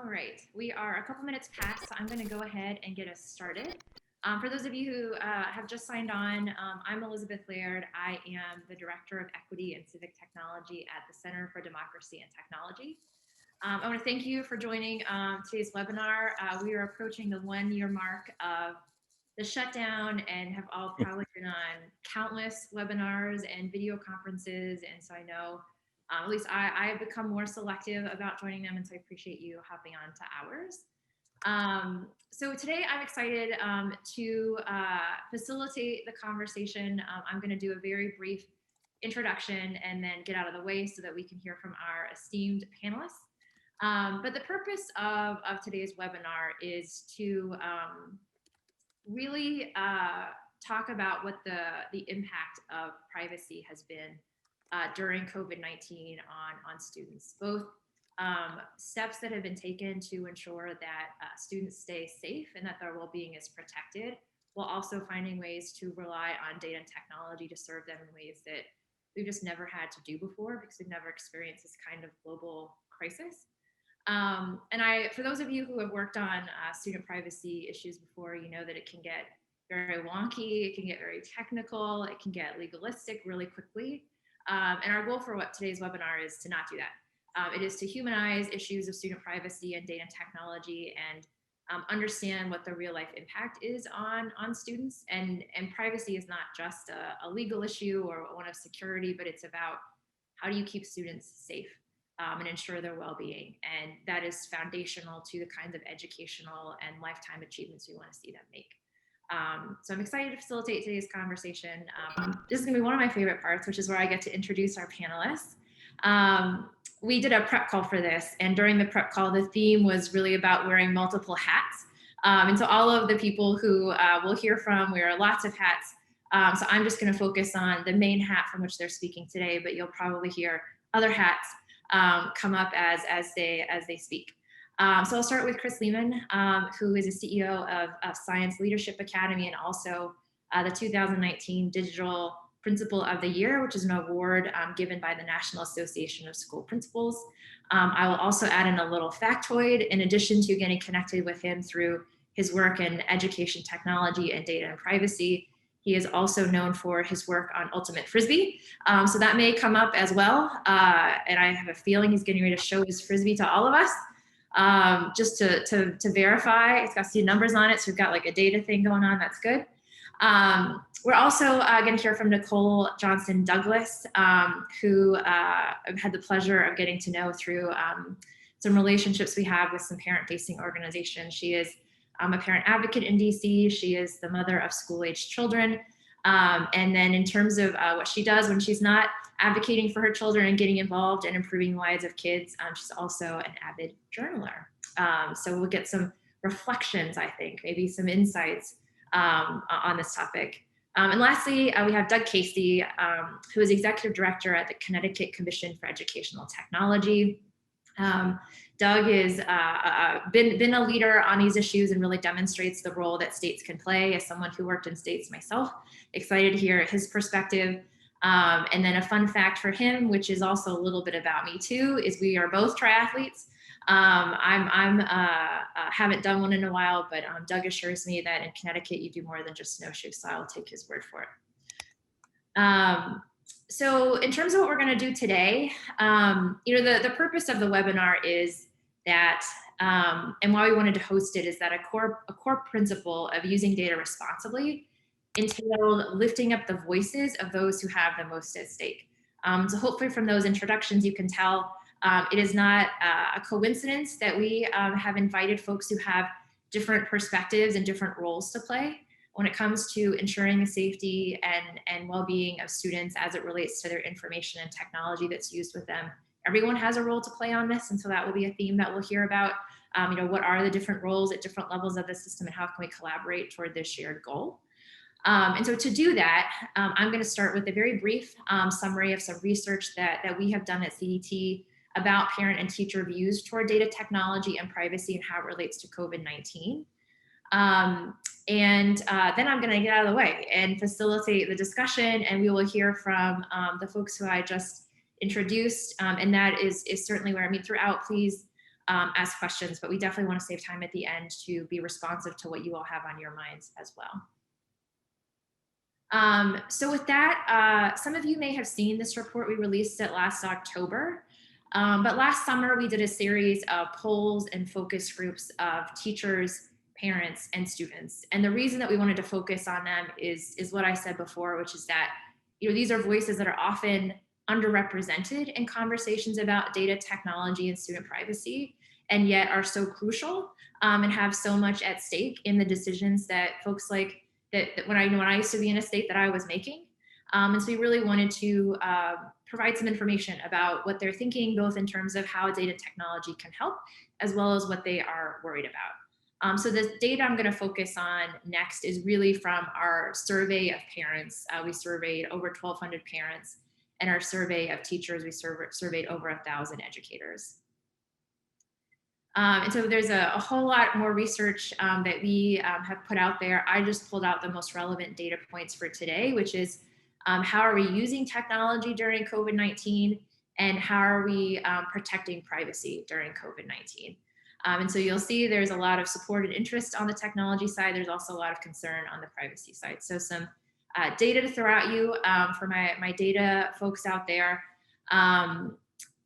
All right, we are a couple minutes past, so I'm going to go ahead and get us started. For those of you who have just signed on, I'm Elizabeth Laird. I am the Director of Equity and Civic Technology at the Center for Democracy and Technology. I want to thank you for joining today's webinar. We are approaching the 1-year mark of the shutdown and have all probably been on countless webinars and video conferences, and so I know at least I have become more selective about joining them, and so I appreciate you hopping on to ours. So today I'm excited to facilitate the conversation. I'm going to do a very brief introduction and then get out of the way so that we can hear from our esteemed panelists. But the purpose of today's webinar is to really talk about what the impact of privacy has been during COVID-19 on students, both steps that have been taken to ensure that students stay safe and that their well-being is protected, while also finding ways to rely on data and technology to serve them in ways that we've just never had to do before because we've never experienced this kind of global crisis. And for those of you who have worked on student privacy issues before, you know that it can get very wonky, it can get very technical, it can get legalistic really quickly. And our goal for what today's webinar is to not do that. It is to humanize issues of student privacy and data and technology and understand what the real life impact is on students. And privacy is not just a legal issue or one of security, but it's about how do you keep students safe and ensure their well-being. And that is foundational to the kinds of educational and lifetime achievements we want to see them make. So I'm excited to facilitate today's conversation. This is going to be one of my favorite parts, which is where I get to introduce our panelists. We did a prep call for this, and during the prep call, the theme was really about wearing multiple hats. And so all of the people who we'll hear from wear lots of hats. So I'm just going to focus on the main hat from which they're speaking today, but you'll probably hear other hats come up as they speak. So I'll start with Chris Lehman, who is the CEO of Science Leadership Academy and also the 2019 Digital Principal of the Year, which is an award given by the National Association of School Principals. I will also add in a little factoid in addition to getting connected with him through his work in education technology and data and privacy. He is also known for his work on ultimate frisbee. So that may come up as well. And I have a feeling he's getting ready to show his frisbee to all of us. Just to verify. It's got some numbers on it, so we've got like a data thing going on. That's good. We're also going to hear from Nicole Johnson Douglas, who I've had the pleasure of getting to know through some relationships we have with some parent-facing organizations. She is a parent advocate in DC. She is the mother of school-aged children. And then in terms of what she does when she's not advocating for her children and getting involved and improving the lives of kids, she's also an avid journaler. So we'll get some reflections, I think, maybe some insights on this topic. And lastly, we have Doug Casey, who is Executive Director at the Connecticut Commission for Educational Technology. Doug has been a leader on these issues and really demonstrates the role that states can play. As someone who worked in states myself, excited to hear his perspective. And then a fun fact for him, which is also a little bit about me too, is we are both triathletes. I haven't done one in a while, but Doug assures me that in Connecticut you do more than just snowshoe, so I'll take his word for it. So in terms of what we're going to do today, the purpose of the webinar is that, and why we wanted to host it, is that a core principle of using data responsibly entailed lifting up the voices of those who have the most at stake. So hopefully from those introductions, you can tell it is not a coincidence that we have invited folks who have different perspectives and different roles to play when it comes to ensuring the safety and well-being of students as it relates to their information and technology that's used with them. Everyone has a role to play on this, and so that will be a theme that we'll hear about. What are the different roles at different levels of the system and how can we collaborate toward this shared goal? And so to do that, I'm going to start with a very brief summary of some research that we have done at CDT about parent and teacher views toward data technology and privacy and how it relates to COVID-19. And then I'm going to get out of the way and facilitate the discussion, and we will hear from the folks who I just introduced, and that is certainly where, throughout, please ask questions, but we definitely want to save time at the end to be responsive to what you all have on your minds as well. So with that, some of you may have seen this report. We released it last October. But last summer, we did a series of polls and focus groups of teachers, parents, and students. And the reason that we wanted to focus on them is what I said before, which is that these are voices that are often underrepresented in conversations about data technology and student privacy, and yet are so crucial and have so much at stake in the decisions that folks like that when I used to be in a state that I was making. And so we really wanted to provide some information about what they're thinking, both in terms of how data technology can help, as well as what they are worried about. So the data I'm going to focus on next is really from our survey of parents. We surveyed over 1,200 parents, and our survey of teachers, we surveyed over 1,000 educators. And so there's a whole lot more research that we have put out there. I just pulled out the most relevant data points for today, which is how are we using technology during COVID-19, and how are we protecting privacy during COVID-19? And so you'll see there's a lot of support and interest on the technology side. There's also a lot of concern on the privacy side. So some data to throw at you for my data folks out there.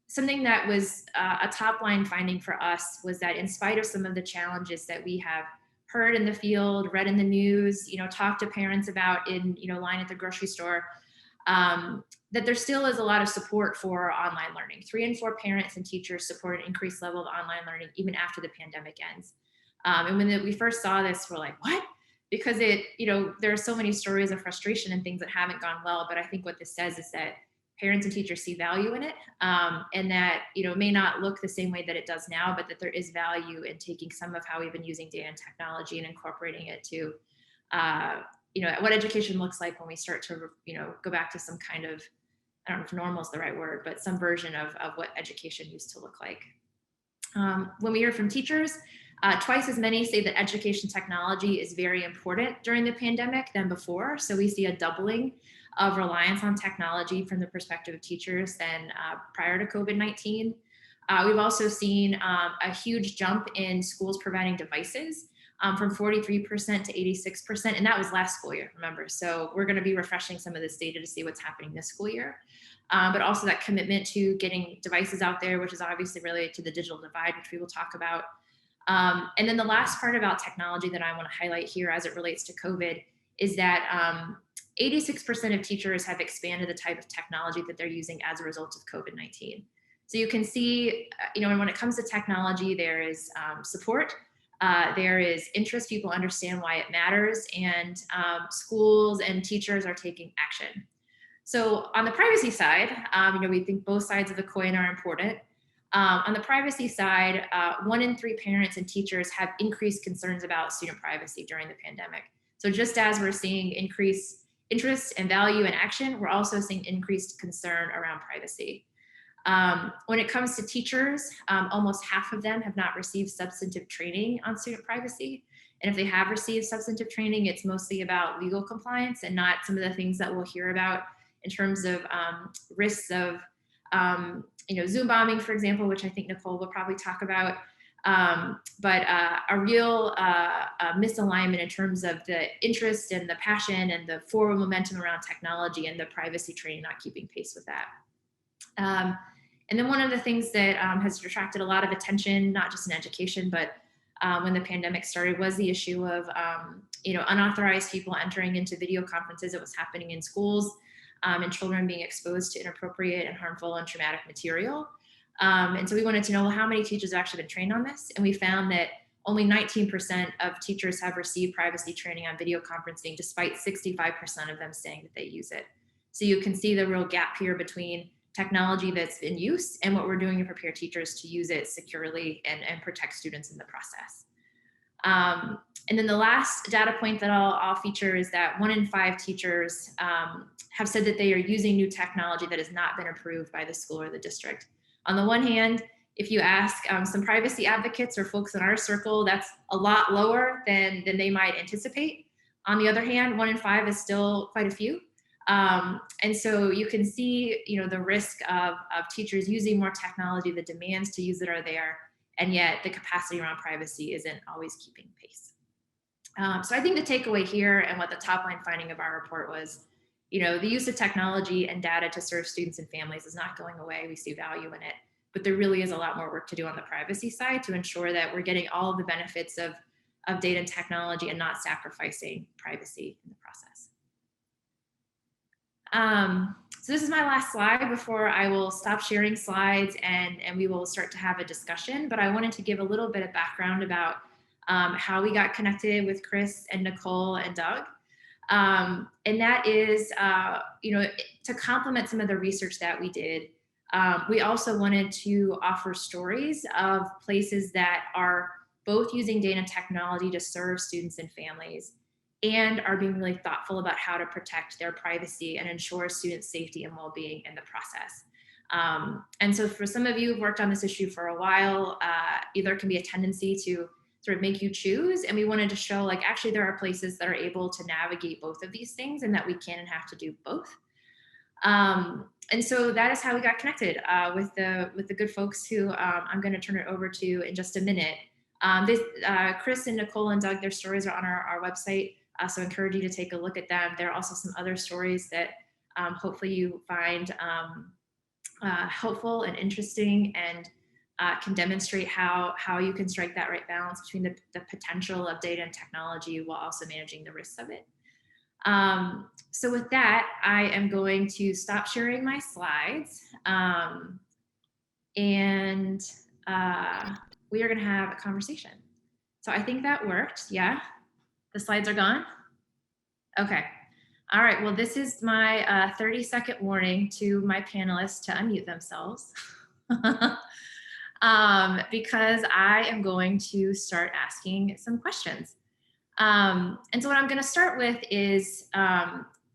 Something that was a top line finding for us was that in spite of some of the challenges that we have heard in the field, read in the news, talked to parents about in line at the grocery store, that there still is a lot of support for online learning. 3 in 4 parents and teachers support an increased level of online learning even after the pandemic ends. And when we first saw this, we're like, what? Because there are so many stories of frustration and things that haven't gone well. But I think what this says is that parents and teachers see value in it, and that it may not look the same way that it does now, but that there is value in taking some of how we've been using data and technology and incorporating it to what education looks like when we start to go back to some kind of, I don't know if normal is the right word, but some version of what education used to look like. When we hear from teachers, twice as many say that education technology is very important during the pandemic than before. So we see a doubling of reliance on technology from the perspective of teachers than prior to COVID-19. We've also seen a huge jump in schools providing devices from 43% to 86%, and that was last school year, remember. So we're going to be refreshing some of this data to see what's happening this school year. But also that commitment to getting devices out there, which is obviously related to the digital divide, which we will talk about. And then the last part about technology that I want to highlight here as it relates to COVID is that 86% of teachers have expanded the type of technology that they're using as a result of COVID-19. So you can see, when it comes to technology, there is support, there is interest, people understand why it matters, and schools and teachers are taking action. So on the privacy side, we think both sides of the coin are important. On the privacy side, 1 in 3 parents and teachers have increased concerns about student privacy during the pandemic. So just as we're seeing increased interest and value and action, we're also seeing increased concern around privacy. When it comes to teachers, almost half of them have not received substantive training on student privacy. And if they have received substantive training, it's mostly about legal compliance and not some of the things that we'll hear about in terms of risks of Zoom bombing, for example, which I think Nicole will probably talk about. But a real misalignment in terms of the interest and the passion and the forward momentum around technology and the privacy training not keeping pace with that. And then one of the things that has attracted a lot of attention, not just in education, but when the pandemic started, was the issue of unauthorized people entering into video conferences that was happening in schools, and children being exposed to inappropriate and harmful and traumatic material. And so we wanted to know, well, how many teachers have actually been trained on this? And we found that only 19% of teachers have received privacy training on video conferencing, despite 65% of them saying that they use it. So you can see the real gap here between technology that's in use and what we're doing to prepare teachers to use it securely and protect students in the process. And then the last data point that I'll feature is that 1 in 5 teachers have said that they are using new technology that has not been approved by the school or the district. On the one hand, if you ask some privacy advocates or folks in our circle, that's a lot lower than they might anticipate. On the other hand, 1 in 5 is still quite a few. And so you can see, the risk of teachers using more technology, the demands to use it are there, and yet the capacity around privacy isn't always keeping pace. So I think the takeaway here and what the top line finding of our report was, the use of technology and data to serve students and families is not going away. We see value in it, but there really is a lot more work to do on the privacy side to ensure that we're getting all of the benefits of data and technology and not sacrificing privacy in the process. So this is my last slide before I will stop sharing slides and we will start to have a discussion, but I wanted to give a little bit of background about how we got connected with Chris and Nicole and Doug. And that is, to complement some of the research that we did, we also wanted to offer stories of places that are both using data and technology to serve students and families and are being really thoughtful about how to protect their privacy and ensure student safety and well-being in the process. And so for some of you who've worked on this issue for a while, there can be a tendency to sort of make you choose. And we wanted to show actually there are places that are able to navigate both of these things and that we can and have to do both. And so that is how we got connected with the good folks who I'm going to turn it over to in just a minute. Chris and Nicole and Doug, their stories are on our website. So I encourage you to take a look at them. There are also some other stories that hopefully you find helpful and interesting and can demonstrate how you can strike that right balance between the potential of data and technology while also managing the risks of it. So with that, I am going to stop sharing my slides and we are going to have a conversation. So I think that worked. Yeah, the slides are gone. Okay. All right. Well, this is my 30-second warning to my panelists to unmute themselves. Because I am going to start asking some questions. And so what I'm going to start with is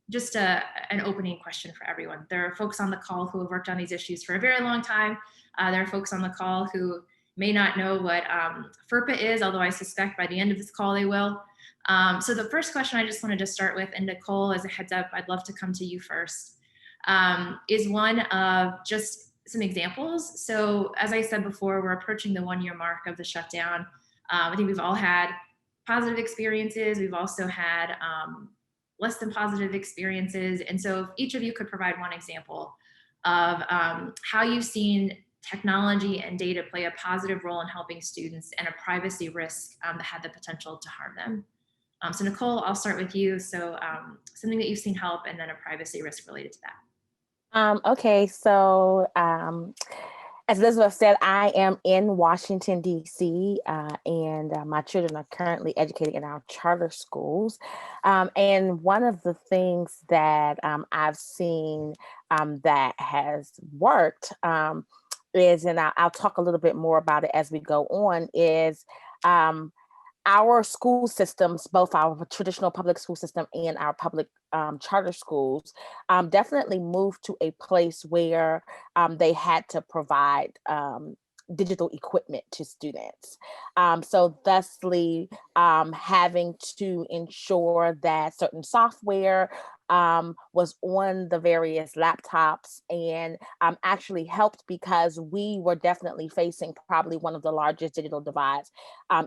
just an opening question for everyone. There are folks on the call who have worked on these issues for a very long time. There are folks on the call who may not know what Ferpa is, although I suspect by the end of this call they will. So the first question I just wanted to start with, and Nicole, as a heads up, I'd love to come to you first, is one of just some examples. So as I said before, we're approaching the 1-year mark of the shutdown. I think we've all had positive experiences. We've also had less than positive experiences. And so if each of you could provide one example of how you've seen technology and data play a positive role in helping students and a privacy risk that had the potential to harm them. So Nicole, I'll start with you. So something that you've seen help and then a privacy risk related to that. Okay, so as Elizabeth said, I am in Washington, D.C., and my children are currently educated in our charter schools. And one of the things that I've seen that has worked is, and I'll talk a little bit more about it as we go on, is our school systems, both our traditional public school system and our public charter schools, definitely moved to a place where they had to provide digital equipment to students. So thusly having to ensure that certain software was on the various laptops, and actually helped because we were definitely facing probably one of the largest digital divides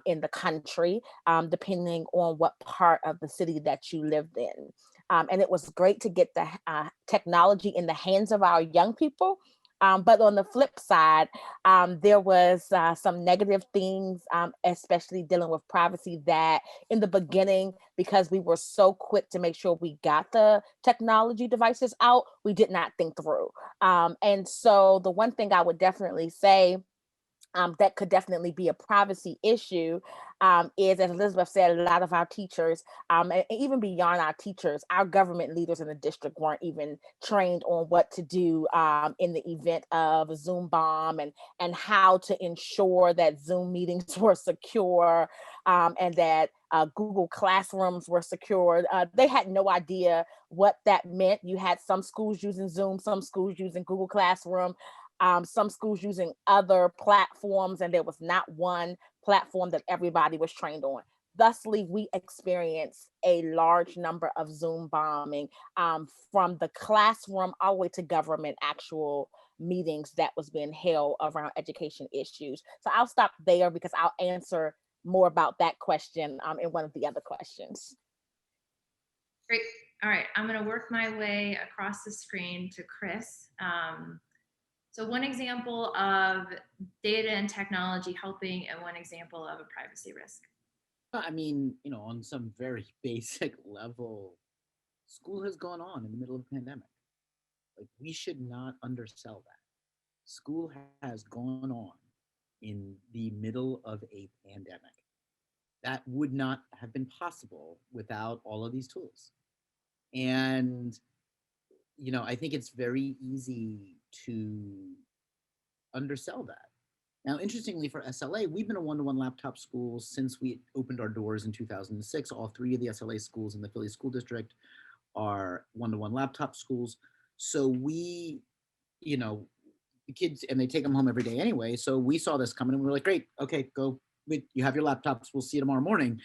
in the country, depending on what part of the city that you lived in. And it was great to get the technology in the hands of our young people. But on the flip side, there was some negative things, especially dealing with privacy, that in the beginning, because we were so quick to make sure we got the technology devices out, we did not think through. And so the one thing I would definitely say that could definitely be a privacy issue is, as Elizabeth said, a lot of our teachers, and even beyond our teachers, our government leaders in the district weren't even trained on what to do in the event of a Zoom bomb, and how to ensure that Zoom meetings were secure, and that Google Classrooms were secure. They had no idea what that meant. You had some schools using Zoom, some schools using Google Classroom, some schools using other platforms, and there was not one platform that everybody was trained on. Thusly, we experienced a large number of Zoom bombing from the classroom all the way to government actual meetings that was being held around education issues. So I'll stop there because I'll answer more about that question in one of the other questions. Great. All right, I'm going to work my way across the screen to Chris. So one example of data and technology helping and one example of a privacy risk. I mean, on some very basic level, school has gone on in the middle of a pandemic. Like, we should not undersell that. School has gone on in the middle of a pandemic. That would not have been possible without all of these tools. And, I think it's very easy to undersell that. Now, interestingly, for SLA, we've been a one-to-one laptop school since we opened our doors in 2006. All three of the SLA schools in the Philly School District are one-to-one laptop schools. So we, the kids, and they take them home every day anyway. So we saw this coming and we were like, great, okay, go, you have your laptops, we'll see you tomorrow morning.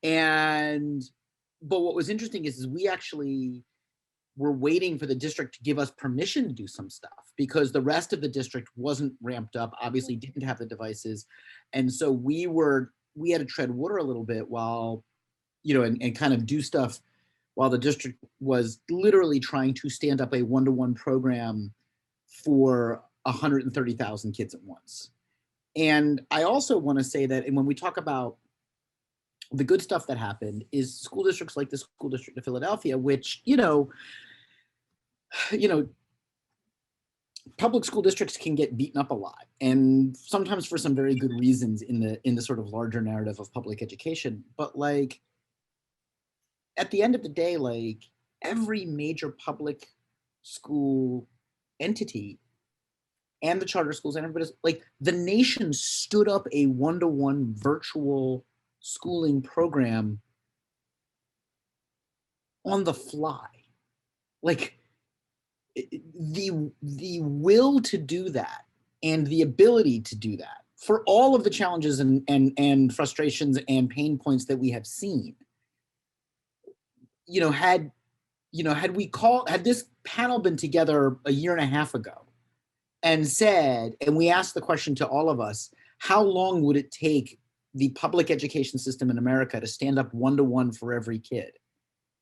But what was interesting is we actually were waiting for the district to give us permission to do some stuff because the rest of the district wasn't ramped up, obviously didn't have the devices. And so we had to tread water a little bit while, and kind of do stuff while the district was literally trying to stand up a one-to-one program for 130,000 kids at once. And I also want to say that, and when we talk about the good stuff that happened, is school districts like the School District of Philadelphia, which, public school districts can get beaten up a lot, and sometimes for some very good reasons in the sort of larger narrative of public education. But like, at the end of the day, like, every major public school entity and the charter schools and everybody's, like, the nation stood up a one-to-one virtual schooling program on the fly. Like, the will to do that and the ability to do that for all of the challenges and frustrations and pain points that we have seen, had this panel been together a year and a half ago and we asked the question to all of us, how long would it take the public education system in America to stand up one-to-one for every kid?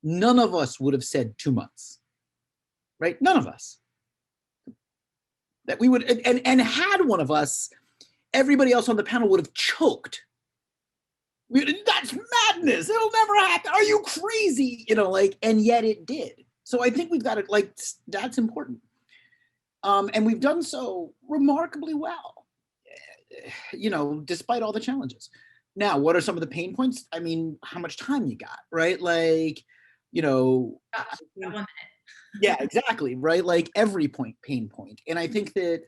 None of us would have said 2 months. Right? None of us. That we would, and had one of us, everybody else on the panel would have choked. That's madness. It'll never happen. Are you crazy? And yet it did. So I think we've got to, that's important. And we've done so remarkably well, despite all the challenges. Now, what are some of the pain points? I mean, how much time you got, right? 1 minute. Yeah, exactly. Right. Like, every pain point. And I think that,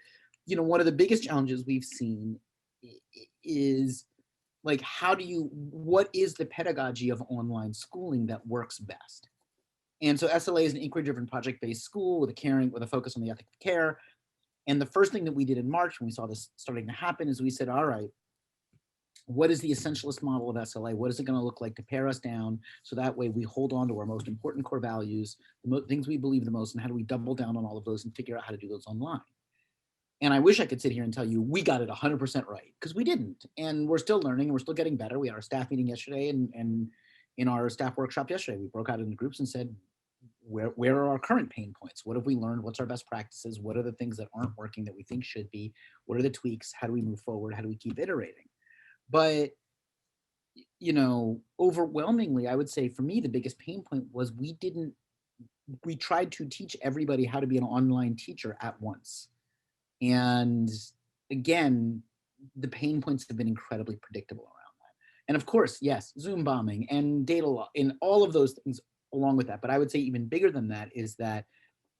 one of the biggest challenges we've seen is, like, what is the pedagogy of online schooling that works best? And so SLA is an inquiry-driven project-based school with a focus on the ethic of care. And the first thing that we did in March when we saw this starting to happen is we said, all right, what is the essentialist model of SLA? What is it going to look like to pare us down so that way we hold on to our most important core values, the things we believe the most, and how do we double down on all of those and figure out how to do those online? And I wish I could sit here and tell you we got it 100% right, because we didn't. And we're still learning and we're still getting better. We had our staff meeting yesterday, and in our staff workshop yesterday, we broke out into groups and said, where are our current pain points? What have we learned? What's our best practices? What are the things that aren't working that we think should be? What are the tweaks? How do we move forward? How do we keep iterating? But, overwhelmingly, I would say for me, the biggest pain point was we tried to teach everybody how to be an online teacher at once. And again, the pain points have been incredibly predictable around that. And of course, yes, Zoom bombing and data loss and all of those things along with that. But I would say even bigger than that is that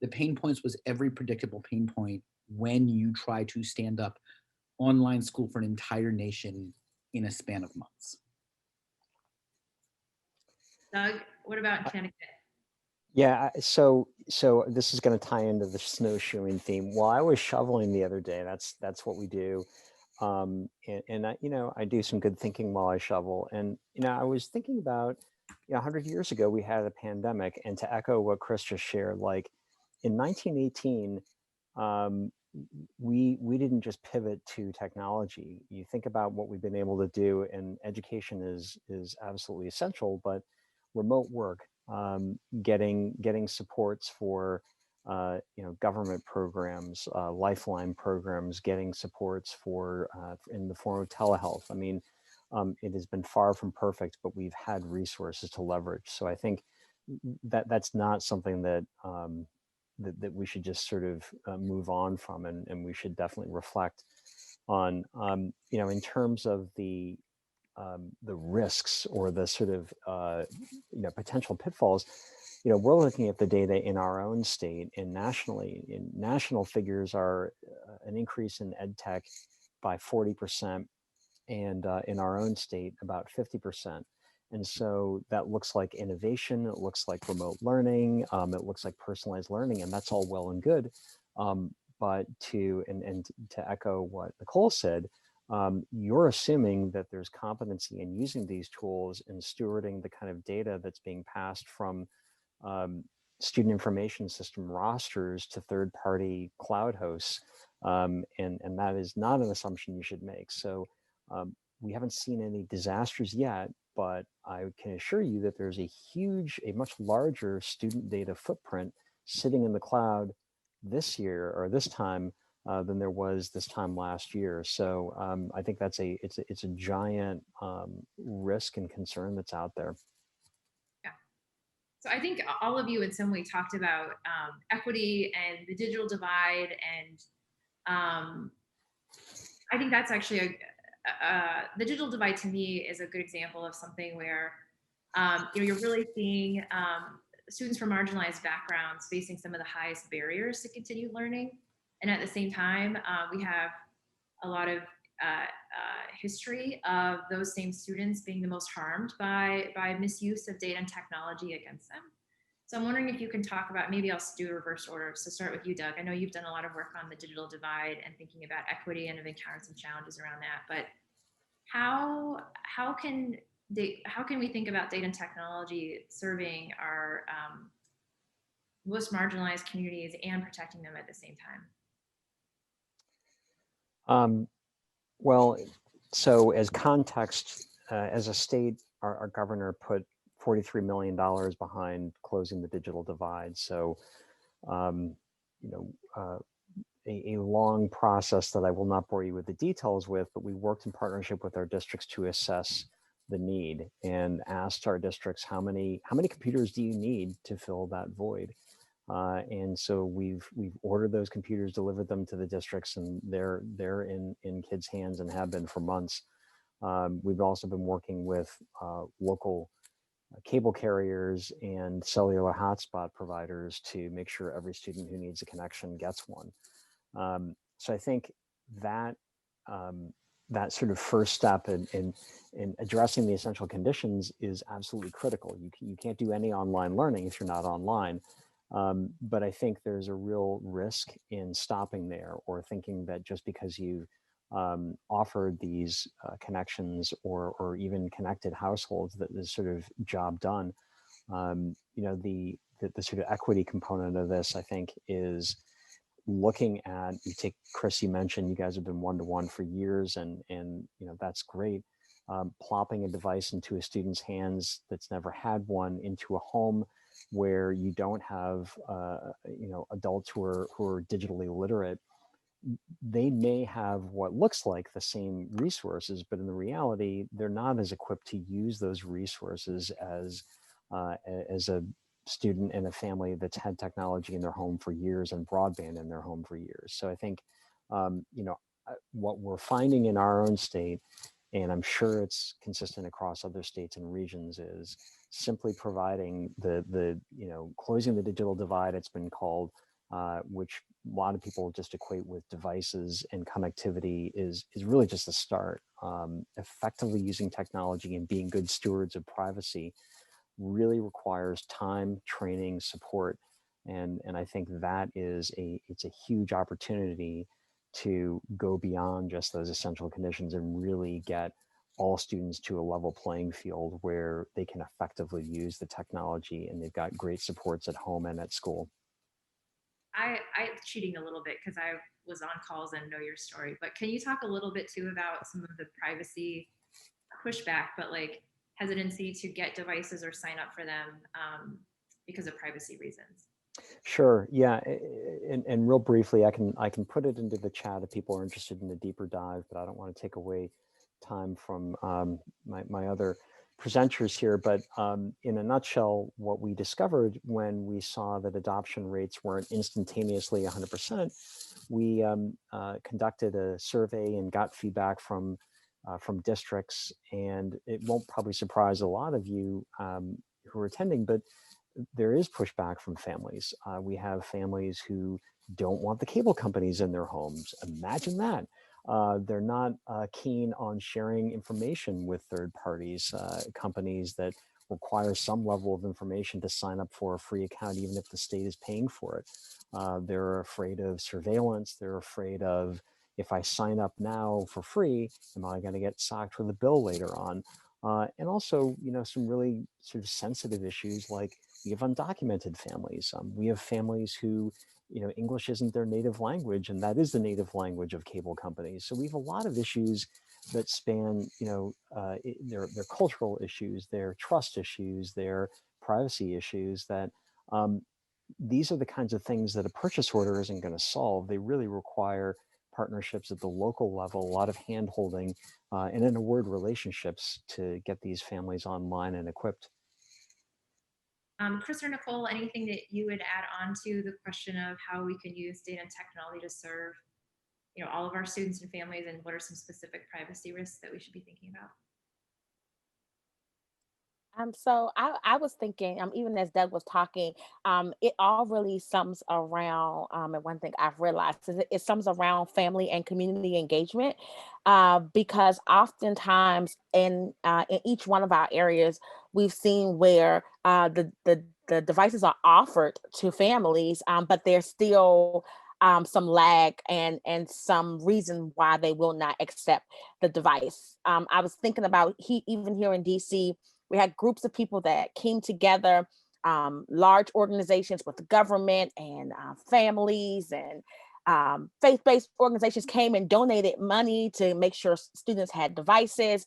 the pain points was every predictable pain point when you try to stand up online school for an entire nation in a span of months. Doug, what about Connecticut? Yeah, so this is going to tie into the snowshoeing theme. While I was shoveling the other day, that's what we do, and I do some good thinking while I shovel. And I was thinking about 100 years ago we had a pandemic, and to echo what Chris just shared, like in 1918, we didn't just pivot to technology. You think about what we've been able to do, and education is absolutely essential, but remote work, getting supports for government programs, lifeline programs, getting supports for in the form of telehealth. I mean, it has been far from perfect, but we've had resources to leverage. So I think that's not something that that we should just sort of move on from, and we should definitely reflect on, in terms of the risks or the sort of potential pitfalls. We're looking at the data in our own state and nationally. In national figures are an increase in edtech by 40%, and in our own state about 50%. And so that looks like innovation, it looks like remote learning, it looks like personalized learning, and that's all well and good. But to echo what Nicole said, you're assuming that there's competency in using these tools and stewarding the kind of data that's being passed from student information system rosters to third-party cloud hosts. And that is not an assumption you should make. So we haven't seen any disasters yet, but I can assure you that there's a much larger student data footprint sitting in the cloud this year or this time than there was this time last year. So I think it's a giant risk and concern that's out there. Yeah. So I think all of you in some way talked about equity and the digital divide, and I think that's actually the digital divide to me is a good example of something where you're really seeing students from marginalized backgrounds facing some of the highest barriers to continued learning, and at the same time we have a lot of history of those same students being the most harmed by misuse of data and technology against them. So I'm wondering if you can talk about, maybe I'll do a reverse order. So start with you, Doug. I know you've done a lot of work on the digital divide and thinking about equity, and have encountered some challenges around that. But how can we think about data and technology serving our most marginalized communities and protecting them at the same time? Well, so as context, as a state, our governor put $43 million behind closing the digital divide. So, a long process that I will not bore you with the details with, but we worked in partnership with our districts to assess the need and asked our districts, how many computers do you need to fill that void? And so we've ordered those computers, delivered them to the districts, and they're in kids' hands and have been for months. We've also been working with local cable carriers and cellular hotspot providers to make sure every student who needs a connection gets one. So I think that that sort of first step in addressing the essential conditions is absolutely critical. You can't do any online learning if you're not online. But I think there's a real risk in stopping there, or thinking that just because you offered these connections or even connected households, that this sort of job done. The sort of equity component of this, I think, is looking at, Chris, you mentioned you guys have been one-to-one for years, and that's great. Plopping a device into a student's hands that's never had one into a home where you don't have adults who are digitally literate, they may have what looks like the same resources, but in the reality, they're not as equipped to use those resources as a student in a family that's had technology in their home for years and broadband in their home for years. So I think, what we're finding in our own state, and I'm sure it's consistent across other states and regions, is simply providing the closing the digital divide, it's been called, which a lot of people just equate with devices and connectivity, is really just a start. Effectively using technology and being good stewards of privacy really requires time, training, support, and I think that it's a huge opportunity to go beyond just those essential conditions and really get all students to a level playing field where they can effectively use the technology and they've got great supports at home and at school. I cheating a little bit because I was on calls and know your story, but can you talk a little bit too about some of the privacy pushback, but like hesitancy to get devices or sign up for them because of privacy reasons? Sure. Yeah. And real briefly, I can put it into the chat if people are interested in a deeper dive, but I don't want to take away time from my other presenters here. But in a nutshell, what we discovered when we saw that adoption rates weren't instantaneously 100%, we conducted a survey and got feedback from districts. And it won't probably surprise a lot of you who are attending, but there is pushback from families. We have families who don't want the cable companies in their homes. Imagine that. They're not keen on sharing information with third parties, companies that require some level of information to sign up for a free account, even if the state is paying for it. They're afraid of surveillance. They're afraid of, if I sign up now for free, am I going to get socked with a bill later on? And also, some really sort of sensitive issues, like we have undocumented families. We have families who, English isn't their native language, and that is the native language of cable companies. So we have a lot of issues that span, their cultural issues, their trust issues, their privacy issues, that these are the kinds of things that a purchase order isn't going to solve. They really require partnerships at the local level, a lot of hand-holding, and in a word, relationships to get these families online and equipped. Chris or Nicole, anything that you would add on to the question of how we can use data and technology to serve, all of our students and families, and what are some specific privacy risks that we should be thinking about? So I was thinking, even as Doug was talking, it all really sums around, and one thing I've realized is it sums around family and community engagement, because oftentimes in each one of our areas, we've seen where the devices are offered to families, but there's still some lag and some reason why they will not accept the device. I was thinking about even here in DC. We had groups of people that came together, large organizations with the government and families and faith-based organizations came and donated money to make sure students had devices,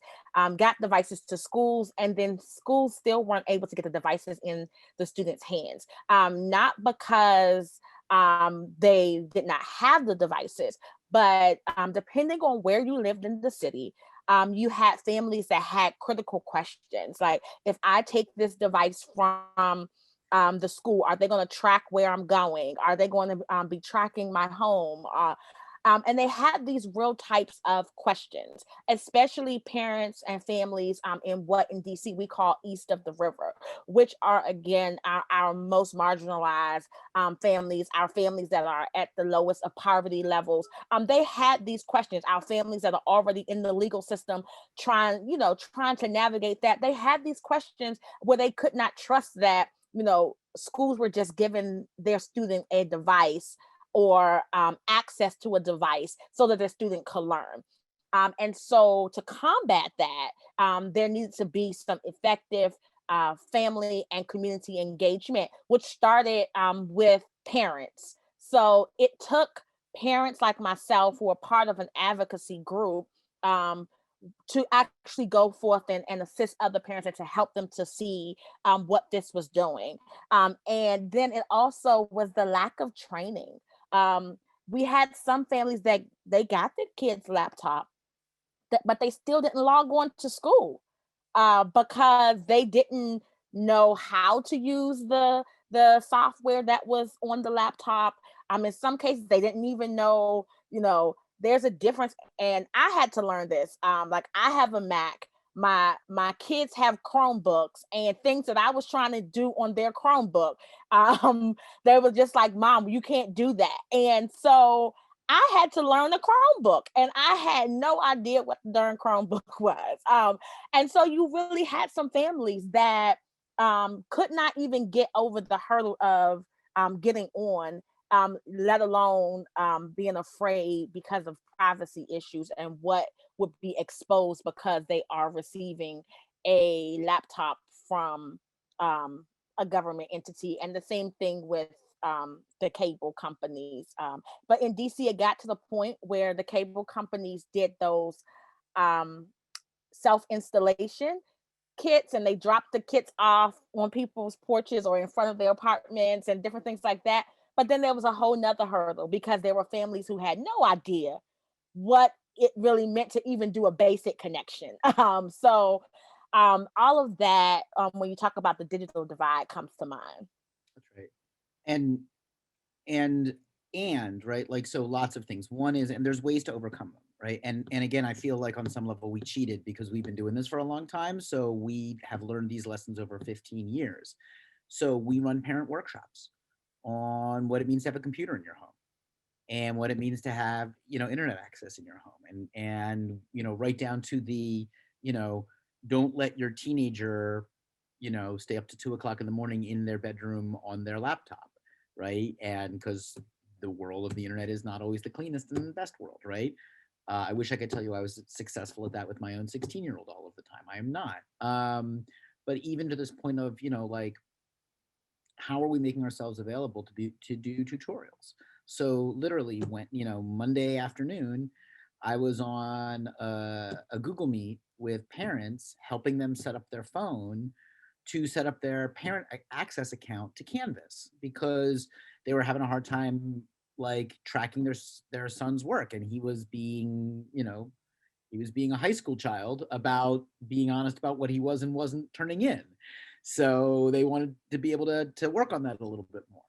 got devices to schools, and then schools still weren't able to get the devices in the students' hands. Not because they did not have the devices, but depending on where you lived in the city, you had families that had critical questions, like, if I take this device from the school, are they going to track where I'm going? Are they going to be tracking my home? And they had these real types of questions, especially parents and families in what in DC we call east of the river, which are, again, our most marginalized families, our families that are at the lowest of poverty levels. They had these questions, our families that are already in the legal system trying to navigate that. They had these questions where they could not trust that, schools were just giving their student a device or access to a device so that the student could learn. And so to combat that, there needs to be some effective family and community engagement, which started with parents. So it took parents like myself, who are part of an advocacy group, to actually go forth and assist other parents and to help them to see what this was doing. And then it also was the lack of training. We had some families that they got their kids' laptop, but they still didn't log on to school because they didn't know how to use the software that was on the laptop. In some cases, they didn't even know, there's a difference. And I had to learn this. Like, I have a Mac. My kids have Chromebooks, and things that I was trying to do on their Chromebook, they were just like, Mom, you can't do that. And so I had to learn a Chromebook, and I had no idea what the darn Chromebook was. And so you really had some families that could not even get over the hurdle of getting on, let alone being afraid because of privacy issues and what would be exposed because they are receiving a laptop from a government entity. And the same thing with the cable companies. But in DC, it got to the point where the cable companies did those self-installation kits, and they dropped the kits off on people's porches or in front of their apartments and different things like that. But then there was a whole nother hurdle because there were families who had no idea what it really meant to even do a basic connection. All of that, when you talk about the digital divide, comes to mind. That's right. And and right, like, so lots of things. One is, and there's ways to overcome them, right? And again, I feel like on some level we cheated because we've been doing this for a long time, so we have learned these lessons over 15 years. So we run parent workshops on what it means to have a computer in your home, and what it means to have, internet access in your home, and right down to the, don't let your teenager, stay up to 2 o'clock in the morning in their bedroom on their laptop, right? And because the world of the internet is not always the cleanest and the best world, right? I wish I could tell you I was successful at that with my own 16-year-old all of the time. I am not. But even to this point of, like, how are we making ourselves available to do tutorials? So literally, when Monday afternoon, I was on a Google Meet with parents, helping them set up their phone to set up their parent access account to Canvas, because they were having a hard time, like, tracking their son's work, and he was being a high school child about being honest about what he was and wasn't turning in. So they wanted to be able to work on that a little bit more.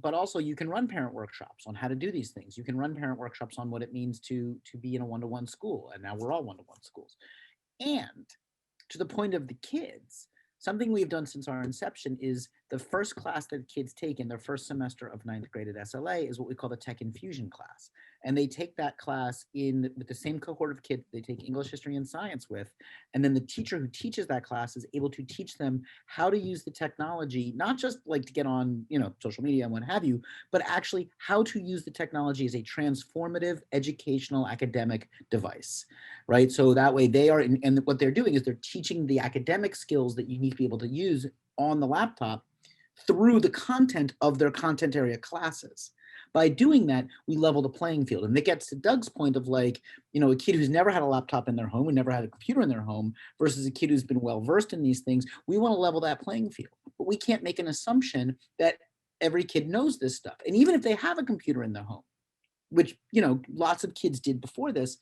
But also, you can run parent workshops on how to do these things. You can run parent workshops on what it means to be in a one-to-one school. And now we're all one-to-one schools. And to the point of the kids, something we've done since our inception is the first class that kids take in their first semester of 9th grade at SLA is what we call the Tech Infusion class. And they take that class with the same cohort of kids they take English, history, and science with. And then the teacher who teaches that class is able to teach them how to use the technology, not just like to get on, social media and what have you, but actually how to use the technology as a transformative educational academic device, right? So that way they are, and what they're doing is they're teaching the academic skills that you need to be able to use on the laptop through the content of their content area classes. By doing that, we level the playing field. And it gets to Doug's point of, like, a kid who's never had a laptop in their home and never had a computer in their home versus a kid who's been well-versed in these things. We want to level that playing field, but we can't make an assumption that every kid knows this stuff. And even if they have a computer in their home, which, lots of kids did before this,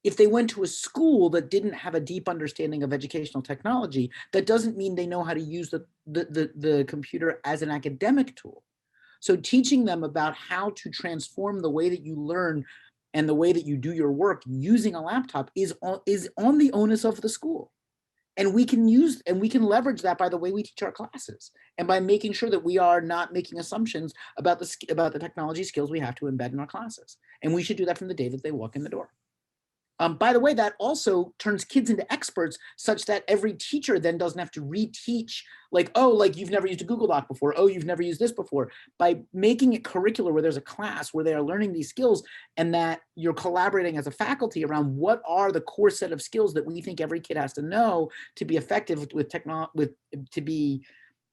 if they went to a school that didn't have a deep understanding of educational technology, that doesn't mean they know how to use the computer as an academic tool. So teaching them about how to transform the way that you learn and the way that you do your work using a laptop is on the onus of the school. And we can leverage that by the way we teach our classes, and by making sure that we are not making assumptions about the technology skills we have to embed in our classes. And we should do that from the day that they walk in the door. By the way, that also turns kids into experts, such that every teacher then doesn't have to reteach, like, oh, like, you've never used a Google Doc before. Oh, you've never used this before. By making it curricular, where there's a class where they are learning these skills, and that you're collaborating as a faculty around what are the core set of skills that we think every kid has to know to be effective to be,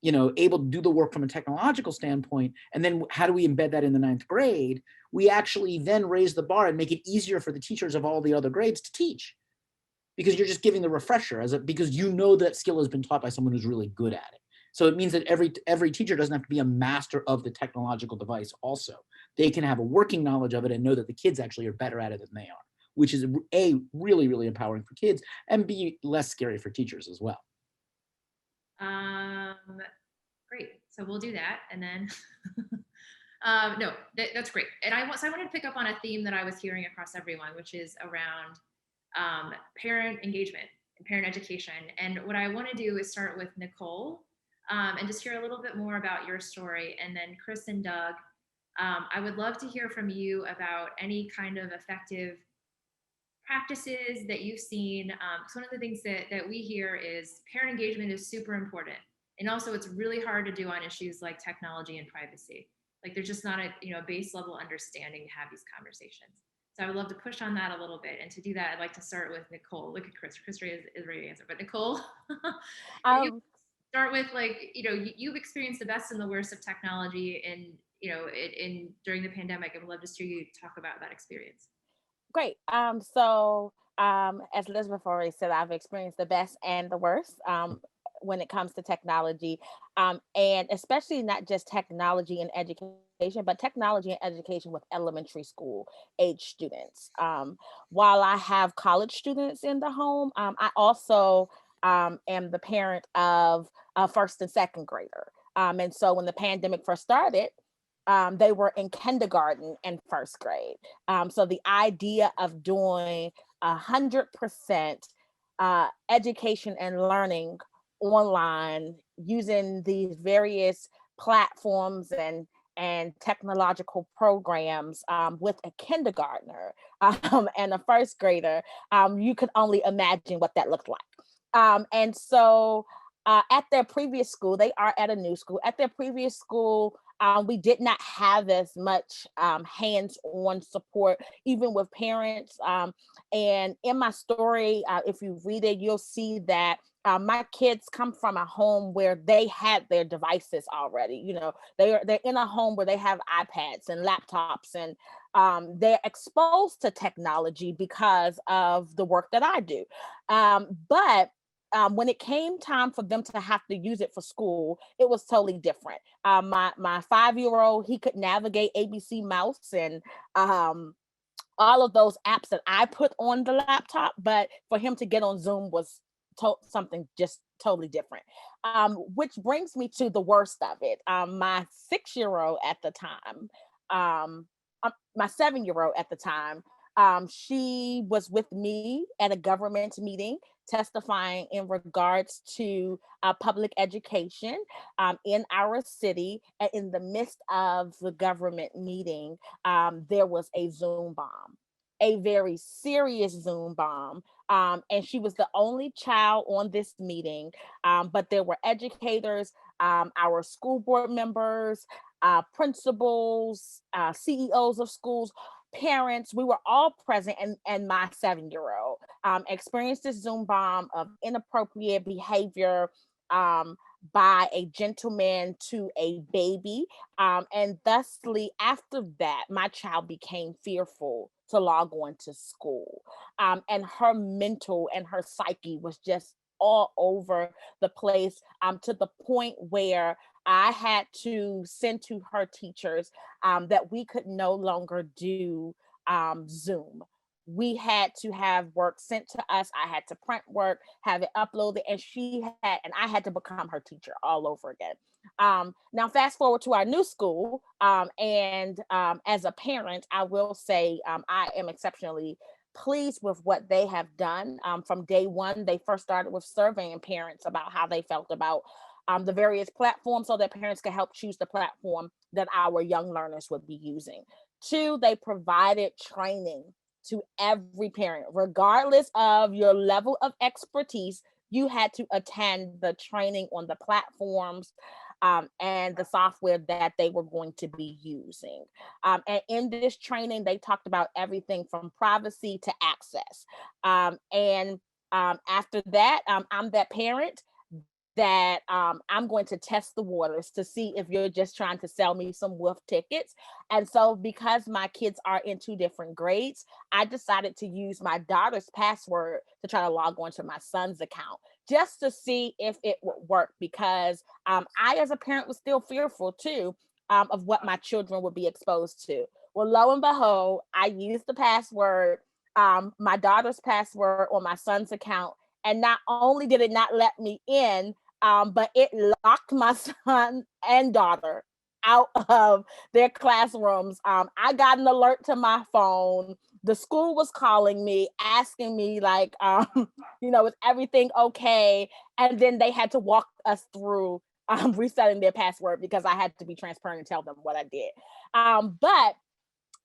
able to do the work from a technological standpoint. And then how do we embed that in the 9th grade? We actually then raise the bar and make it easier for the teachers of all the other grades to teach, because you're just giving the refresher because that skill has been taught by someone who's really good at it. So it means that every teacher doesn't have to be a master of the technological device. Also, they can have a working knowledge of it and know that the kids actually are better at it than they are, which is A, really, really empowering for kids, and B, less scary for teachers as well. Great. So we'll do that. And then, no, that's great. And I wanted to pick up on a theme that I was hearing across everyone, which is around parent engagement and parent education. And what I want to do is start with Nicole and just hear a little bit more about your story. And then Chris and Doug, I would love to hear from you about any kind of effective practices that you've seen. So one of the things that we hear is parent engagement is super important. And also it's really hard to do on issues like technology and privacy. Like there's just not a base level understanding to have these conversations. So I would love to push on that a little bit. And to do that, I'd like to start with Nicole. Look at Chris. Chris is ready to answer. But Nicole, you start with like, you've experienced the best and the worst of technology in during the pandemic. I would love to hear you talk about that experience. Great. As Elizabeth already said, I've experienced the best and the worst when it comes to technology, and especially not just technology in education, but technology in education with elementary school age students. While I have college students in the home, I also am the parent of a first and second grader. And so when the pandemic first started, they were in kindergarten and first grade. So the idea of doing 100% education and learning online using these various platforms and technological programs with a kindergartner and a first grader, you could only imagine what that looked like. And so at their previous school, they are at a new school. At their previous school, we did not have as much hands-on support, even with parents. And in my story, if you read it, you'll see that my kids come from a home where they had their devices already. They're in a home where they have iPads and laptops, and they're exposed to technology because of the work that I do. But when it came time for them to have to use it for school, it was totally different. My 5-year-old, he could navigate ABC Mouse and all of those apps that I put on the laptop, but for him to get on Zoom was something just totally different. Which brings me to the worst of it. My 6-year-old at the time, my 7-year-old at the time, she was with me at a government meeting testifying in regards to public education in our city. And in the midst of the government meeting, there was a Zoom bomb, a very serious Zoom bomb. And she was the only child on this meeting, but there were educators, our school board members, principals, CEOs of schools, parents. We were all present, and my 7-year-old experienced this Zoom bomb of inappropriate behavior by a gentleman to a baby. And thusly, after that, my child became fearful to log on to school. And her mental and her psyche was just all over the place, to the point where I had to send to her teachers that we could no longer do Zoom. We had to have work sent to us. I had to print work, have it uploaded, and I had to become her teacher all over again. Now, fast forward to our new school, and as a parent, I will say I am exceptionally pleased with what they have done. From day one, they first started with surveying parents about how they felt about the various platforms so that parents could help choose the platform that our young learners would be using. 2, they provided training to every parent, regardless of your level of expertise. You had to attend the training on the platforms and the software that they were going to be using. And in this training, they talked about everything from privacy to access. And after that, I'm that parent that I'm going to test the waters to see if you're just trying to sell me some wolf tickets. And so because my kids are in 2 different grades, I decided to use my daughter's password to try to log on to my son's account just to see if it would work, because I, as a parent, was still fearful too of what my children would be exposed to. Well, lo and behold, I used the password, my daughter's password on my son's account. And not only did it not let me in, but it locked my son and daughter out of their classrooms. I got an alert to my phone. The school was calling me, asking me like, is everything okay? And then they had to walk us through resetting their password, because I had to be transparent and tell them what I did. But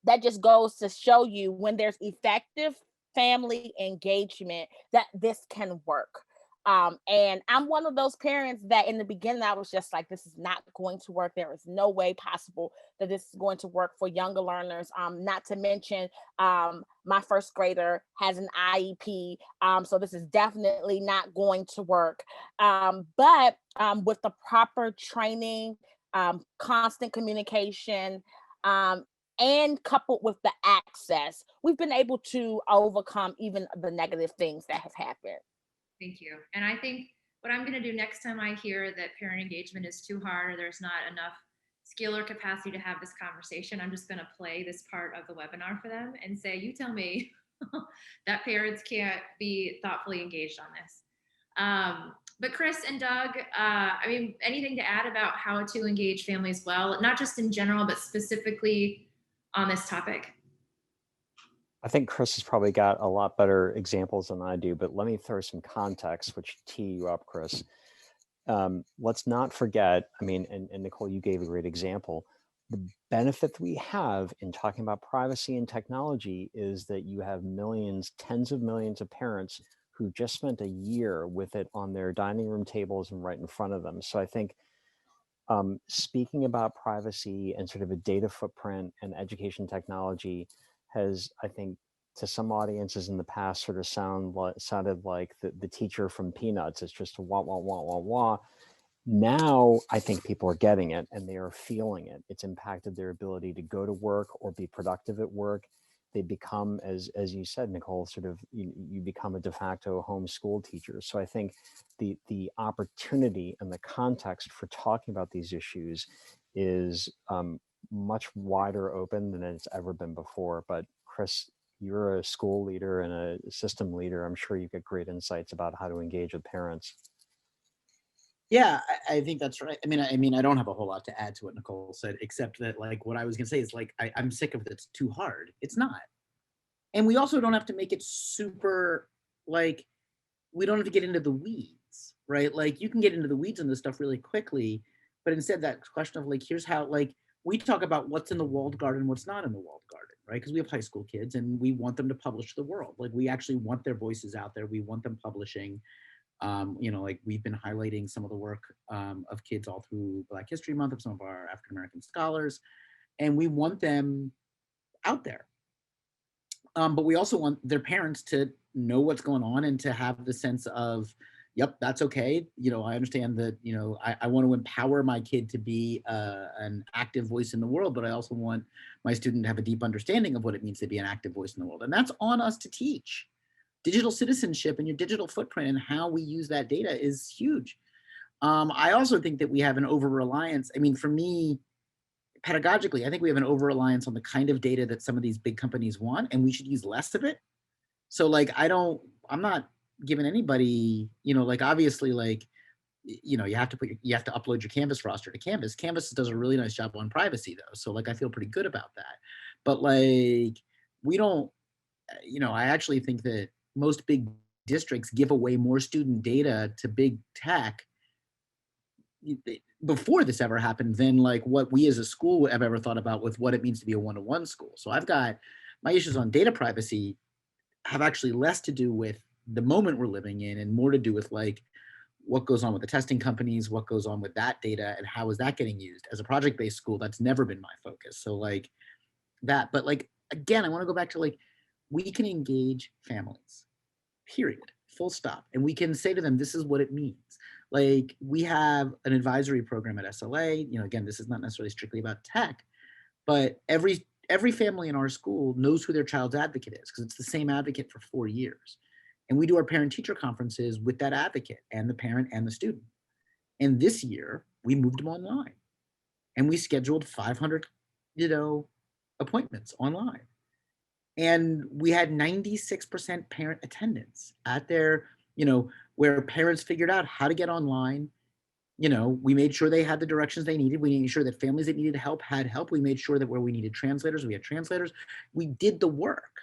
that just goes to show you, when there's effective family engagement, that this can work. And I'm one of those parents that in the beginning, I was just like, this is not going to work. There is no way possible that this is going to work for younger learners. Not to mention, my first grader has an IEP. So this is definitely not going to work. But with the proper training, constant communication, and coupled with the access, we've been able to overcome even the negative things that have happened. Thank you. And I think what I'm going to do next time I hear that parent engagement is too hard or there's not enough skill or capacity to have this conversation, I'm just going to play this part of the webinar for them and say, you tell me that parents can't be thoughtfully engaged on this. But Chris and Doug, I mean, anything to add about how to engage families well, not just in general, but specifically on this topic? I think Chris has probably got a lot better examples than I do, but let me throw some context, which tee you up, Chris. Let's not forget, I mean, and Nicole, you gave a great example. The benefit that we have in talking about privacy and technology is that you have millions, tens of millions of parents who just spent a year with it on their dining room tables and right in front of them. So I think speaking about privacy and sort of a data footprint and education technology has, I think, to some audiences in the past sort of sounded like the teacher from Peanuts. It's just a wah, wah, wah, wah, wah. Now, I think people are getting it and they are feeling it. It's impacted their ability to go to work or be productive at work. They become, as you said, Nicole, sort of, you become a de facto homeschool teacher. So I think the opportunity and the context for talking about these issues is much wider open than it's ever been before. But Chris, you're a school leader and a system leader. I'm sure you get great insights about how to engage with parents. Yeah, I think that's right. I mean, I don't have a whole lot to add to what Nicole said, except that like what I was gonna say is like I'm sick of it. It's too hard. It's not. And we also don't have to make it super like we don't have to get into the weeds, right? Like you can get into the weeds on this stuff really quickly, but instead that question of like, here's how, like we talk about what's in the walled garden, what's not in the walled garden, right? Because we have high school kids and we want them to publish to the world. Like we actually want their voices out there. We want them publishing. Like we've been highlighting some of the work of kids all through Black History Month of some of our African-American scholars, and we want them out there. But we also want their parents to know what's going on and to have the sense of, yep, that's okay. I understand that, I want to empower my kid to be an active voice in the world, but I also want my student to have a deep understanding of what it means to be an active voice in the world. And that's on us to teach. Digital citizenship and your digital footprint and how we use that data is huge. I also think that we have an over-reliance. I mean, for me, pedagogically, I think we have an over-reliance on the kind of data that some of these big companies want, and we should use less of it. So like, I'm not giving anybody, like obviously like, you have to upload your Canvas roster to Canvas. Canvas does a really nice job on privacy though. So like, I feel pretty good about that. But like, we don't, I actually think that most big districts give away more student data to big tech before this ever happened than like what we as a school have ever thought about with what it means to be a one-to-one school. So I've got my issues on data privacy have actually less to do with the moment we're living in and more to do with like what goes on with the testing companies, what goes on with that data and how is that getting used. As a project-based school, that's never been my focus. So like that, but like, again, I want to go back to like, we can engage families, period, full stop. And we can say to them, this is what it means. Like we have an advisory program at SLA, again, this is not necessarily strictly about tech, but every family in our school knows who their child's advocate is because it's the same advocate for 4 years. And we do our parent-teacher conferences with that advocate and the parent and the student. And this year we moved them online and we scheduled 500, appointments online. And we had 96% parent attendance at their, where parents figured out how to get online. We made sure they had the directions they needed. We made sure that families that needed help had help. We made sure that where we needed translators, we had translators. We did the work.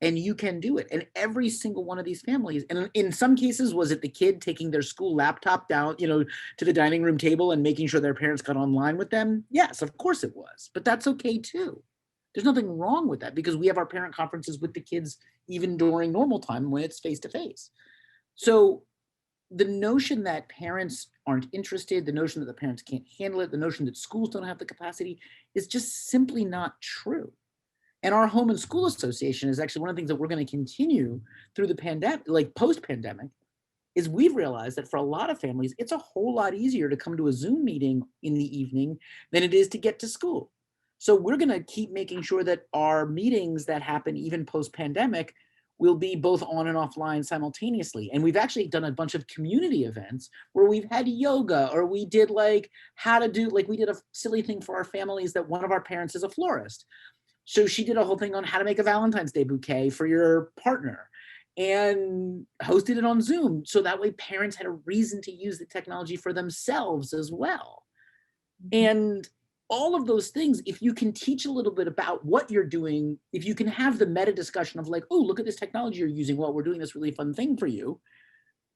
And you can do it. And every single one of these families, and in some cases, was it the kid taking their school laptop down, to the dining room table and making sure their parents got online with them? Yes, of course it was. But that's okay too. There's nothing wrong with that because we have our parent conferences with the kids even during normal time when it's face-to-face. So the notion that parents aren't interested, the notion that the parents can't handle it, the notion that schools don't have the capacity is just simply not true. And our home and school association is actually one of the things that we're going to continue through the pandemic, like post-pandemic, is we've realized that for a lot of families, it's a whole lot easier to come to a Zoom meeting in the evening than it is to get to school. So we're going to keep making sure that our meetings that happen even post-pandemic will be both on and offline simultaneously. And we've actually done a bunch of community events where we've had yoga, or we did like how to do, like we did a silly thing for our families that one of our parents is a florist. So she did a whole thing on how to make a Valentine's Day bouquet for your partner and hosted it on Zoom. So that way parents had a reason to use the technology for themselves as well. And all of those things, if you can teach a little bit about what you're doing, if you can have the meta discussion of like, oh, look at this technology you're using while we're doing this really fun thing for you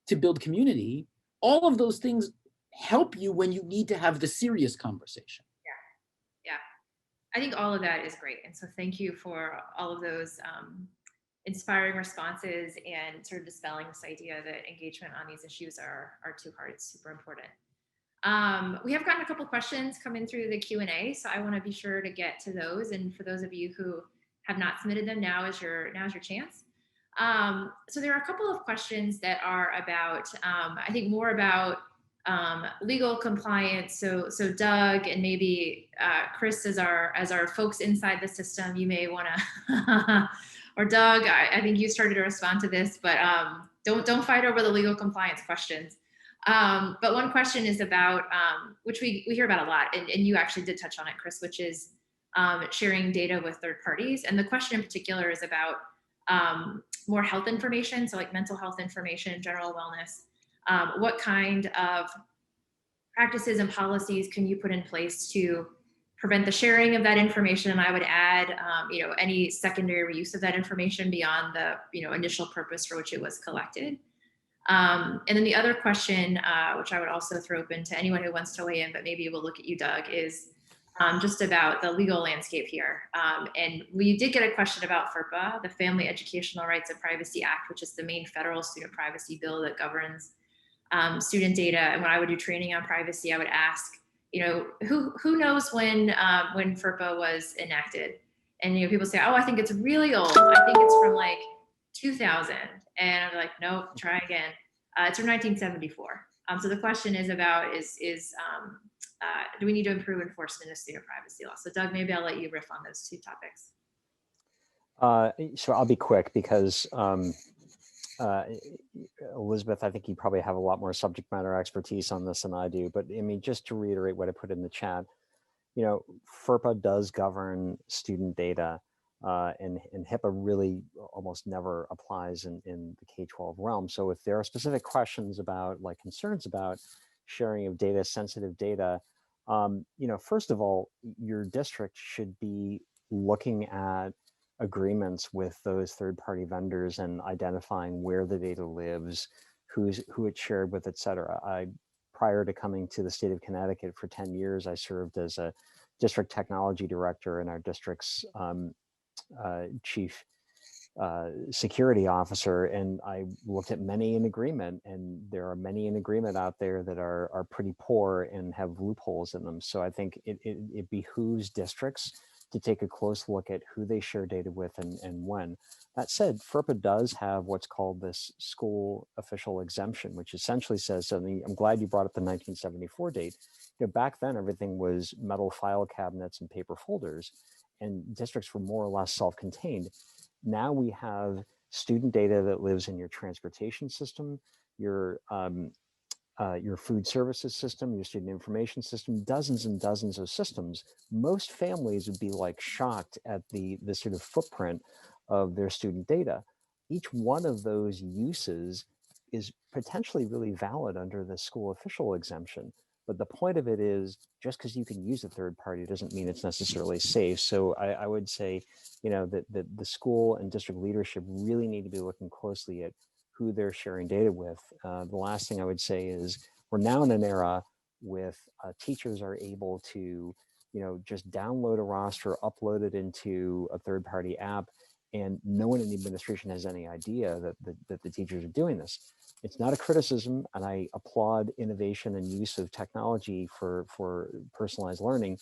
to build community, all of those things help you when you need to have the serious conversation. Yeah. I think all of that is great. And so thank you for all of those inspiring responses and sort of dispelling this idea that engagement on these issues are too hard. It's super important. We have gotten a couple questions coming through the Q&A, so I want to be sure to get to those. And for those of you who have not submitted them, now is your chance. So there are a couple of questions that are about, I think more about legal compliance. So Doug and maybe Chris as our folks inside the system, you may want to, or Doug, I think you started to respond to this, but don't fight over the legal compliance questions. But one question is about, which we hear about a lot, and you actually did touch on it, Chris, which is sharing data with third parties. And the question in particular is about more health information, so like mental health information, general wellness. What kind of practices and policies can you put in place to prevent the sharing of that information? And I would add, any secondary use of that information beyond the, initial purpose for which it was collected. And then the other question, which I would also throw open to anyone who wants to weigh in, but maybe we'll look at you, Doug, is just about the legal landscape here. And we did get a question about FERPA, the Family Educational Rights and Privacy Act, which is the main federal student privacy bill that governs student data. And when I would do training on privacy, I would ask, who knows when FERPA was enacted? And people say, oh, I think it's really old. I think it's from like 2000. And I'm like, no, try again. It's from 1974. So the question is about do we need to improve enforcement of student privacy law? So Doug, maybe I'll let you riff on those two topics. So I'll be quick because Elizabeth, I think you probably have a lot more subject matter expertise on this than I do. But I mean, just to reiterate what I put in the chat, FERPA does govern student data. And HIPAA really almost never applies in the K-12 realm. So if there are specific questions about, like concerns about sharing of data, sensitive data, first of all, your district should be looking at agreements with those third-party vendors and identifying where the data lives, who it's shared with, et cetera. Prior to coming to the state of Connecticut for 10 years, I served as a district technology director in our district's chief security officer, and I looked at many in agreement, and there are many in agreement out there that are pretty poor and have loopholes in them. So I think it behooves districts to take a close look at who they share data with and when. That said, FERPA does have what's called this school official exemption, which essentially says something. I'm glad you brought up the 1974 date. Back then everything was metal file cabinets and paper folders, and districts were more or less self-contained. Now we have student data that lives in your transportation system, your food services system, your student information system, dozens and dozens of systems. Most families would be like shocked at the sort of footprint of their student data. Each one of those uses is potentially really valid under the school official exemption. But the point of it is, just because you can use a third party doesn't mean it's necessarily safe. So I would say, that the school and district leadership really need to be looking closely at who they're sharing data with. The last thing I would say is we're now in an era with teachers are able to, just download a roster, upload it into a third-party app, and no one in the administration has any idea that the teachers are doing this. It's not a criticism, and I applaud innovation and use of technology for personalized learning,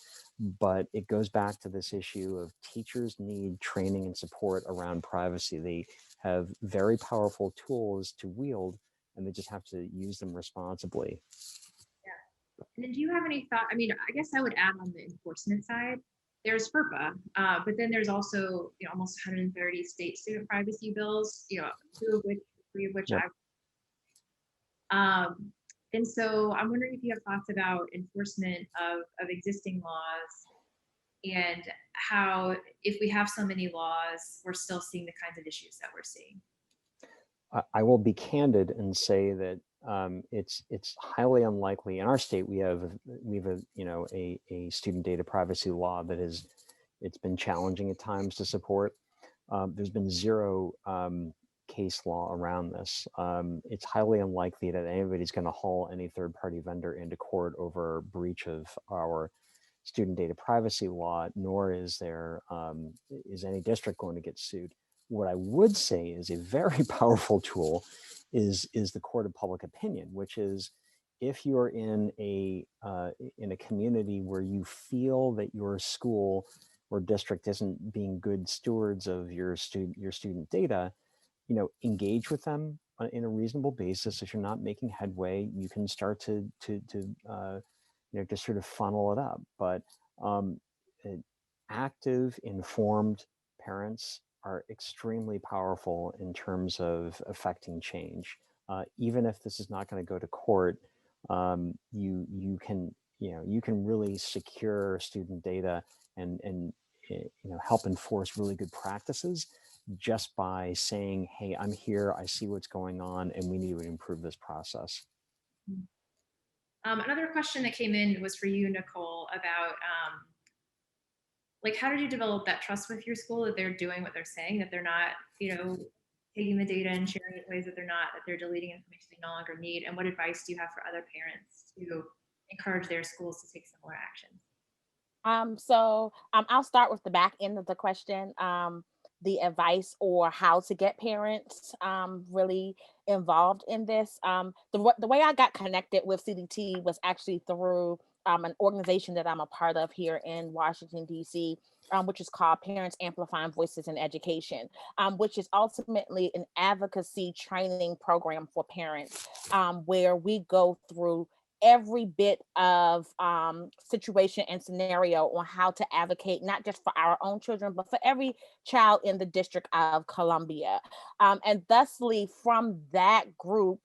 but it goes back to this issue of teachers need training and support around privacy. They have very powerful tools to wield, and they just have to use them responsibly. Yeah. And then do you have any thought? I mean, I guess I would add on the enforcement side, there's Ferpa, but then there's also, almost 130 state student privacy bills, 3 of which Yep. and so I'm wondering if you have thoughts about enforcement of existing laws and how, if we have so many laws, we're still seeing the kinds of issues that we're seeing. I will be candid and say that it's highly unlikely. In our state, we have a student data privacy law that it's been challenging at times to support. There's been zero case law around this. It's highly unlikely that anybody's going to haul any third-party vendor into court over breach of our student data privacy law, nor is any district going to get sued. What I would say is a very powerful tool is the court of public opinion, which is if you're in a community where you feel that your school or district isn't being good stewards of your student data, engage with them in a reasonable basis. If you're not making headway, you can start to just sort of funnel it up. But active, informed parents are extremely powerful in terms of affecting change. Even if this is not going to go to court, you can really secure student data and help enforce really good practices just by saying, hey, I'm here, I see what's going on, and we need to improve this process. Another question that came in was for you, Nicole, about how did you develop that trust with your school that they're doing what they're saying, that they're not, taking the data and sharing it in ways that they're deleting information they no longer need? And what advice do you have for other parents to encourage their schools to take similar actions? I'll start with the back end of the question. The advice or how to get parents really involved in this. The way I got connected with CDT was actually through an organization that I'm a part of here in Washington, D.C., which is called Parents Amplifying Voices in Education, which is ultimately an advocacy training program for parents, where we go through every bit of situation and scenario on how to advocate, not just for our own children, but for every child in the District of Columbia. And thusly, from that group,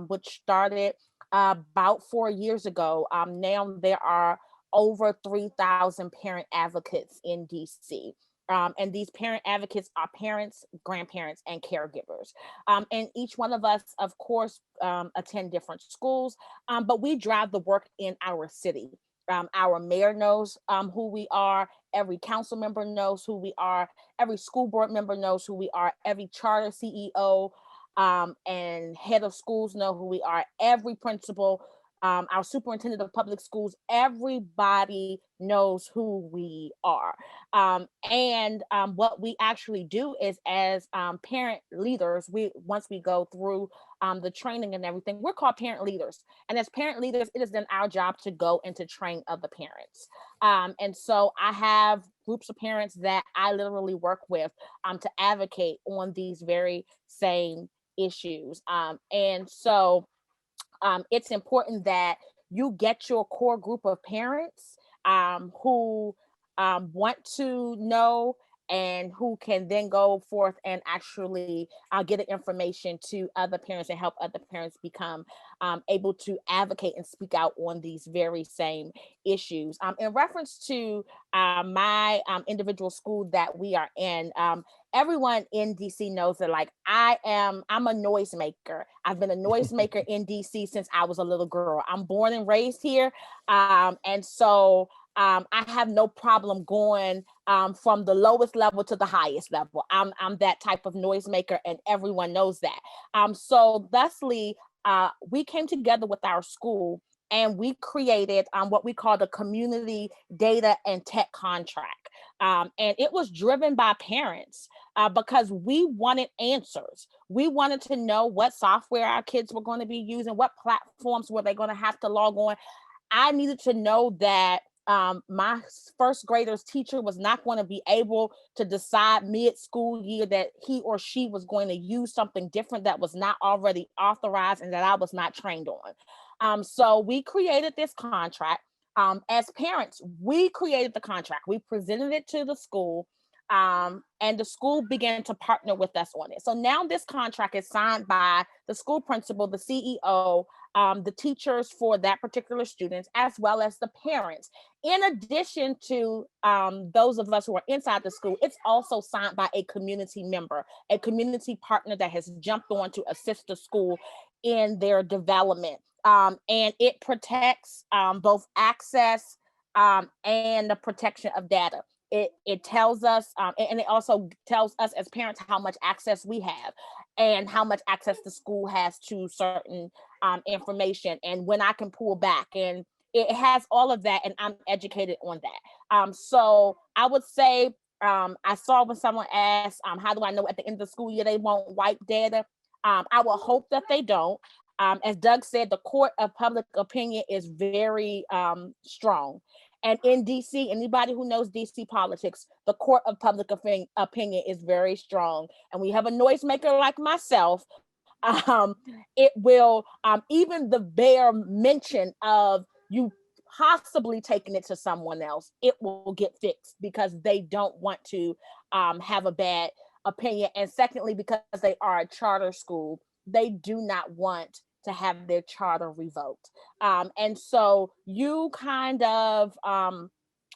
which started about 4 years ago, now there are over 3,000 parent advocates in DC. And these parent advocates are parents, grandparents, and caregivers. And each one of us, of course, attend different schools, but we drive the work in our city. Our mayor knows who we are. Every council member knows who we are. Every school board member knows who we are. Every charter CEO and head of schools know who we are. Every principal, our superintendent of public schools, everybody knows who we are. And what we actually do is, as parent leaders, once we go through the training and everything, we're called parent leaders. And as parent leaders, it is then our job to go and to train other parents. And so I have groups of parents that I literally work with to advocate on these very same issues. And so it's important that you get your core group of parents who want to know and who can then go forth and actually get the information to other parents and help other parents become able to advocate and speak out on these very same issues. In reference to my individual school that we are in, everyone in DC knows that I'm a noisemaker. I've been a noisemaker in DC since I was a little girl. I'm born and raised here. And so I have no problem going from the lowest level to the highest level. I'm that type of noisemaker, and everyone knows that. So thusly, we came together with our school and we created what we call the community data and tech contract. And it was driven by parents because we wanted answers. We wanted to know what software our kids were going to be using, what platforms were they going to have to log on. I needed to know that my first grader's teacher was not going to be able to decide mid-school year that he or she was going to use something different that was not already authorized and that I was not trained on. So we created this contract. As parents, we created the contract. We presented it to the school, and the school began to partner with us on it. So now this contract is signed by the school principal, the CEO, the teachers for that particular student, as well as the parents. In addition to those of us who are inside the school, it's also signed by a community member, a community partner that has jumped on to assist the school in their development. And it protects both access and the protection of data. It tells us, and it also tells us as parents how much access we have and how much access the school has to certain information and when I can pull back. And it has all of that, and I'm educated on that. So I would say, I saw when someone asked, how do I know at the end of the school year they won't wipe data? I will hope that they don't. As Doug said, the court of public opinion is very strong. And in DC, anybody who knows DC politics, the court of public opinion is very strong. And we have a noisemaker like myself. It will, even the bare mention of you possibly taking it to someone else, it will get fixed because they don't want to have a bad opinion. And secondly, because they are a charter school, they do not want to have their charter revoked. And so you kind of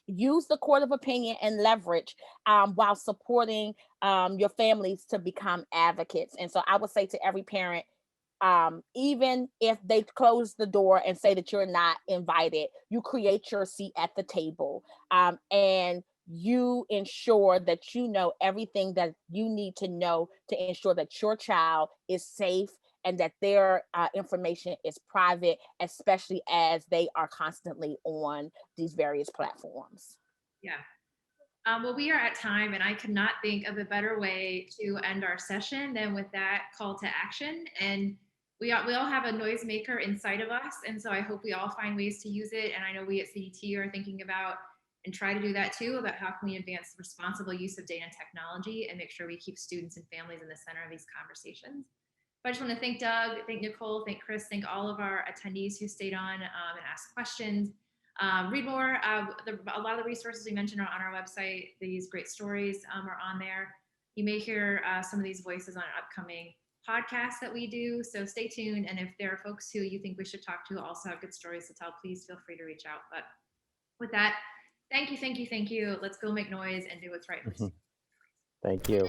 use the court of opinion and leverage while supporting your families to become advocates. And so I would say to every parent, even if they close the door and say that you're not invited, you create your seat at the table, and you ensure that you know everything that you need to know to ensure that your child is safe and that their information is private, especially as they are constantly on these various platforms. Yeah. Well, we are at time, and I could not think of a better way to end our session than with that call to action. And we all have a noisemaker inside of us, and so I hope we all find ways to use it. And I know we at CDT are thinking about and try to do that too, about how can we advance responsible use of data and technology and make sure we keep students and families in the center of these conversations. But I just want to thank Doug, thank Nicole, thank Chris, thank all of our attendees who stayed on and asked questions. Read more. A lot of the resources we mentioned are on our website. These great stories are on there. You may hear some of these voices on upcoming podcasts that we do. So stay tuned. And if there are folks who you think we should talk to also have good stories to tell, please feel free to reach out. But with that, thank you, thank you, thank you. Let's go make noise and do what's right for students. Thank you.